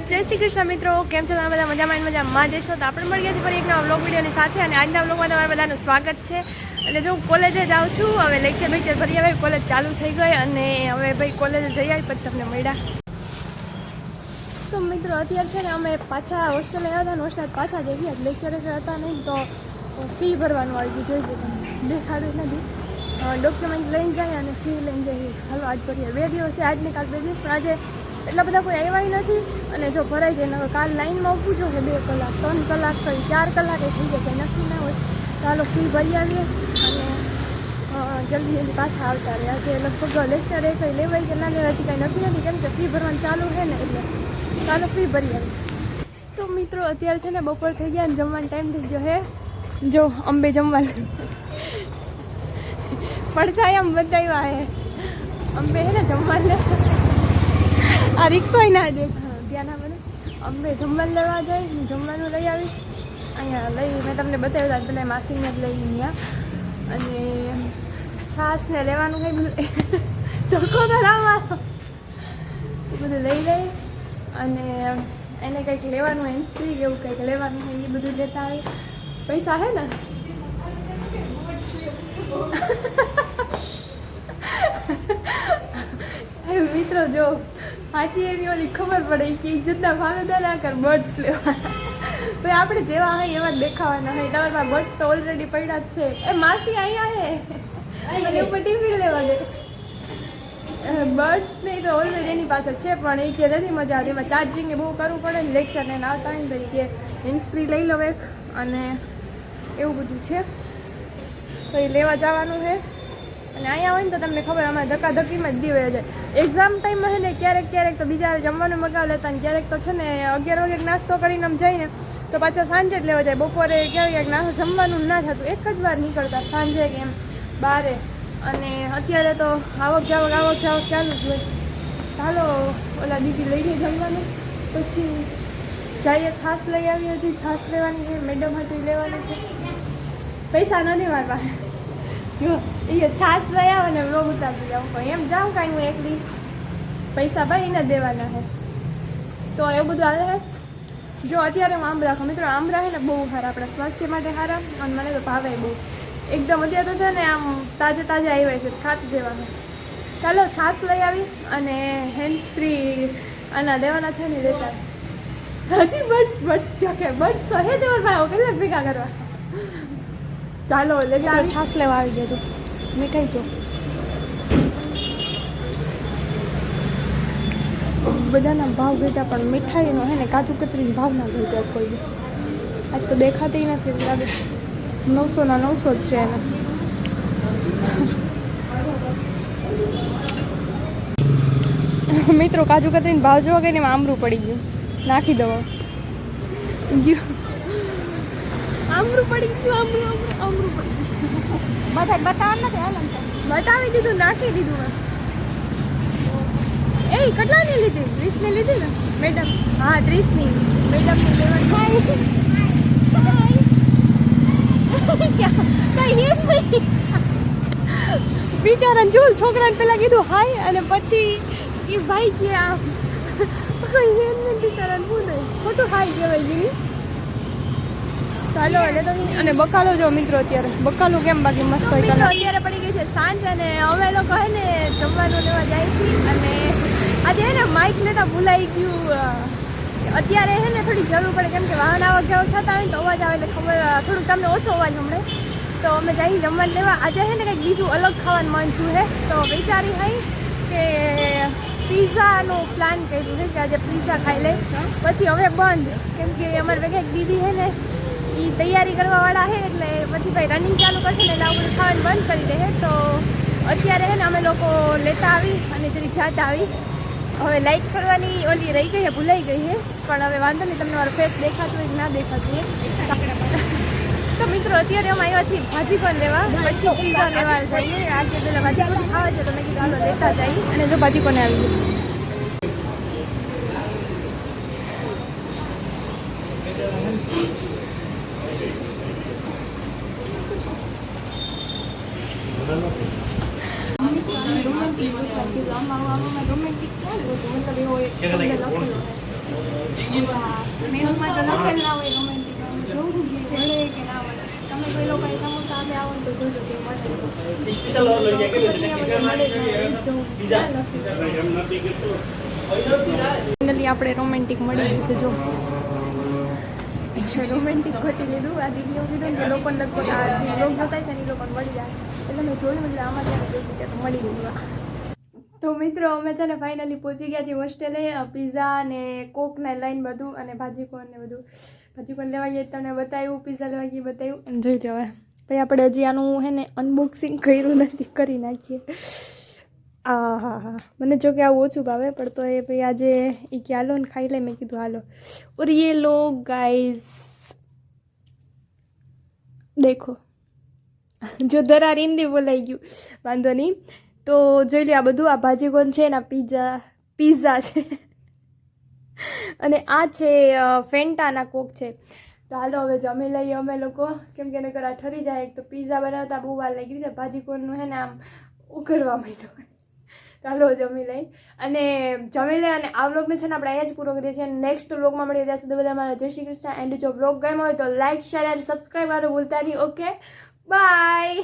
જય શ્રી કૃષ્ણ મિત્રો, કેમ છો તમે બધા? મજામાં જશો તો આપણે મળી ગયા છીએ ફરી એક નવા વ્લોગ વિડીયોની સાથે. અને આજના વ્લોગમાં તમારા બધાનું સ્વાગત છે. અને જો કોલેજે જાઉં છું, હવે લેક્ચર ભરી આવે, કોલેજ ચાલુ થઈ ગઈ અને હવે ભાઈ કોલેજે જઈ આવી પછી તમને મળ્યા. તો મિત્રો અત્યારે છે ને અમે પાછા હોસ્ટેલે આવ્યા હતા ને હોસ્ટેલ પાછા જઈ ગયા. લેક્ચર હતા નહીં તો ફી ભરવાનું આવી ગયું, જોઈ ગયું તમને દેખાડું નથી. ડોક્યુમેન્ટ લઈને જાય અને ફી લઈને જઈએ. હાલો આજ ભરીએ, 2 દિવસ છે, આજની કાલ 2 દિવસ, પણ આજે એટલા બધા કોઈ આવ્યા નથી. અને જો ભરાઈ જાય ને હવે કાલ લાઈનમાં ઊભું છું કે 2 કલાક 3 કલાક કરી 4 કલાકે થઈ જાય, કંઈ નક્કી ના હોય. તો હાલો ફી ભરી આવીએ અને જલ્દી પાછા આવતા રહે. આજે લગભગ લેક્ચર એ કંઈ લેવાય કે ના લેવાય કંઈ નક્કી નથી, કેમ કે ફી ભરવાનું ચાલુ છે ને, એટલે ચાલો ફી ભરી આવી. તો મિત્રો અત્યારે છે ને બપોર થઈ ગયા અને જમવાનો ટાઈમ થઈ ગયો હે. જો અંબે જમવાનું પડછાય આમ બતાવ્યા હે અંબે હે ને જમવાનું. આ રિક્ષા ના દેખાડો, ધ્યાન આપે. અંબે જમવાનું લેવા જાય, હું જમવાનું લઈ આવીશ. અહીંયા લઈ મેં તમને બતાવ્યું હતા પેલા માસીને જ લઈ અહીંયા. અને છાશ ને લેવાનું કંઈ બધું ધોકો તો લાવવાનો એ બધું લઈ લઈ અને એને કંઈક લેવાનું હોય, હેન્ડસ્પ્રી એવું કંઈક લેવાનું હોય એ બધું લેતા આવે. પૈસા હે ને મિત્રો જો સાચી એની ઓલી ખબર પડે કે ઇજ્જતના ભાવના ના કર બર્ડ્સ લેવાના. તો આપણે જેવા હોય એવા જ દેખાવાના હોય. તમારા પાસે બર્ડ્સ તો ઓલરેડી પડ્યા જ છે. એ માસી અહીંયા હે ઉપર ટિફિન લેવા ગઈ. બર્ડ્સ નહીં તો ઓલરેડી એની પાસે છે, પણ એ કે નથી મજા આવતી, એમાં ચાર્જિંગ એ બહુ કરવું પડે ને લેક્ચરને આવતા હોય ને, તો એ કે હેન્ડસ્પ્રી લઈ લો એક, અને એવું બધું છે. તો એ લેવા જવાનું છે. અને અહીંયા હોય ને તો તમને ખબર અમારે ધક્કાધક્કીમાં જ દીવે છે. એક્ઝામ ટાઈમમાં છે ને ક્યારેક તો બીજા જમવાનું મગાવ લેતા ને ક્યારેક તો છે ને 11 વાગે નાસ્તો કરીને આમ જઈને તો પાછા સાંજે જ લેવા જાય. બપોરે ક્યારેક નાસ્તો જમવાનું ના થતું, એક જ વાર નીકળતા સાંજે કે એમ બારે. અને અત્યારે તો આવક જાવક ચાલુ જ હોય. ચાલો ઓલા દીદી લઈને જમવાનું, પછી જઈએ છાશ લઈ આવી. હજી છાશ લેવાની છે, મેડમ હતી લેવાની છે. પૈસા નથી મારા પાસે. જો એ છાશ લઈ આવે ને વ્લોગ ઉતારતી જાઉં, પણ એમ જાઉં કાંઈ હું એકલી, પૈસા ભાઈને દેવાના છે. તો એવું બધું હાલે છે. જો અત્યારે હું આંબળા ખાઉં. મિત્રો આંબળા છે ને બહુ સારા, આપણા સ્વાસ્થ્ય માટે સારા, અને મને તો ભાવે બહુ. એકદમ અત્યારે તો છે ને આમ તાજે આવ્યા છે, કાચ જેવા છે. ચાલો છાશ લઈ આવી અને હેન્ડસ્પ્રી આના દેવાના છે ને લેતા. હજી બર્ડ્સ જો કે બર્ડ્સ તો હે તમારા ભાઈ કેટલાક ભેગા કરવા. ચાલો લેવા છાશ લેવા આવી ગયા. જો મીઠાઈ તો બધાના ભાવ ઘટ્યા, પણ મીઠાઈનો હે ને કાજુ કતરીનો ભાવ ના ઘટ્યા કોઈ. આજ તો દેખાતી નથી, લાગે 900 ના 900 જ છે એને. મિત્રો કાજુ કતરીનો ભાવ જોવા ગઈને એમાં આમરું પડી ગયું, નાખી દો આમરું પડી ગયું. બતાવી દીધું, નાખી દીધું. એ કેટલાની લીધી? 30ની લીધી ને મેડમ? હા 30ની મેડમની લેવાની. બિચારાને જો છોકરાને પેલા કીધું હાય, અને પછી એ ભાઈ કે આમ બિચારાને શું નહીં ખોટું હાય કહેવાય ગયું. ચાલો એટલે તો. અને બકાલો જો મિત્રો અત્યારે બકાલો કેમ બાકી મસ્ત હોય. અત્યારે પડી ગઈ છે સાંજ અને અમે લોકો હે ને જમવાનું લેવા જાય છીએ. અને આજે હે ને માઇક લેતા ભૂલાઈ ગયું. અત્યારે હે ને થોડી જરૂર પડે, કેમ કે વાહન આવક જાવક થતા હોય ને તો અવાજ આવે એટલે ખબર થોડુંક તમને ઓછો અવાજ મળે. તો અમે જઈ જમવાનું લેવા. આજે હે ને કંઈક બીજું અલગ ખાવાનું મન થયું છે, તો વિચારી હોય કે પિઝાનો પ્લાન કર્યું છે કે આજે પિઝા ખાઈ લે. પછી હવે બંધ, કેમ કે અમારે ભેગા એક દીદી છે ને એ તૈયારી કરવાવાળા છે, એટલે પછી ભાઈ રનિંગ ચાલુ કરશે ને એટલે આવું બધું ખાવાનું બંધ કરી દે. તો અત્યારે છે ને અમે લોકો લેતા આવી અને જરી જાત આવી. હવે લાઇક કરવાની ઓલી રહી ગઈ છે, ભૂલાઈ ગઈ છે, પણ હવે વાંધો નહીં, તમને મારો ફેસ દેખાતું હોય કે ના દેખાતું હોય. તો મિત્રો અત્યારે અમે આવ્યા છીએ ભાજી પણ લેવા, પછી પિઝા લેવા જઈએ. આજે પેલા ભાજી પણ ખાવા છે, તો મેં કીધું હાલો લેતા જઈએ. અને જો ભાજી પણ આવી ગઈ. રોમેન્ટિક ચાલુ હતું, મતલબ એવો મેનુમાં તો લખેલ ના હોય રોમેન્ટિક જોવું મળે કે ના મળે. તમે કોઈ લોકો સમોસા અમે આવો ને તો જોજો કે મળે. ફાઇનલી આપણે રોમેન્ટિક મળી ગયું છે. જો રોમેન્ટિક ઘટી લીધું. આ દીદી એવું કીધું ને કે લોકોને લગભગ આ જે લોક જોતા છે ને એ લોકોને મળી જાય. એટલે મેં જોયું એટલે આમાં ત્યારે જઈશું કે મળી ગયું. તો મિત્રો અમે છે ને ફાઇનલી પહોંચી ગયા છીએ હોસ્ટેલે. પીઝા ને કોકને લઈને બધું અને ભાજીકોન ને બધું. ભાજીકોન લેવા ગઈ તમને બતાવ્યું, પીઝા લેવા ગઈ બતાવ્યું અને જોઈ લો હવે. પછી આપણે હજી આનું હે ને અનબોક્સિંગ કર્યું નથી, કરી નાખીએ. હા મને જો કે આવું ઓછું ભાવે પણ તો એ ભાઈ આજે એ કે હાલો ને ખાઈ લે. મેં કીધું હાલો. और ये लो गाइस देखो જો દરાર હિન્દી બોલાઈ ગયું વાંધો નહીં. તો જોઈ લો આ બધું. આ ભાજીકોન છે ને પીઝા છે અને આ છે ફેન્ટાના કોક છે. તો હાલો હવે જમી લઈએ અમે લોકો, કેમ કે નકર આ ઠરી જાય. એક તો પીઝા બનાવતા બહુ વાર લાગી છે, ભાજીકોનનું છે ને આમ ઉઘરવા માંડ્યું. ચાલો જમી લઈ અને આ વ્લોગને છે ને આપણે અહીંયા જ પૂરો કરીએ છીએ. નેક્સ્ટ વ્લોગમાં મળીએ. ત્યાં સુધી બધા મારા જય શ્રી કૃષ્ણ. એન્ડ જો વ્લોગ ગમ્યો હોય તો લાઈક, શેર એન્ડ સબસ્ક્રાઈબ કરવાનું ભૂલતા નહીં. Okay bye.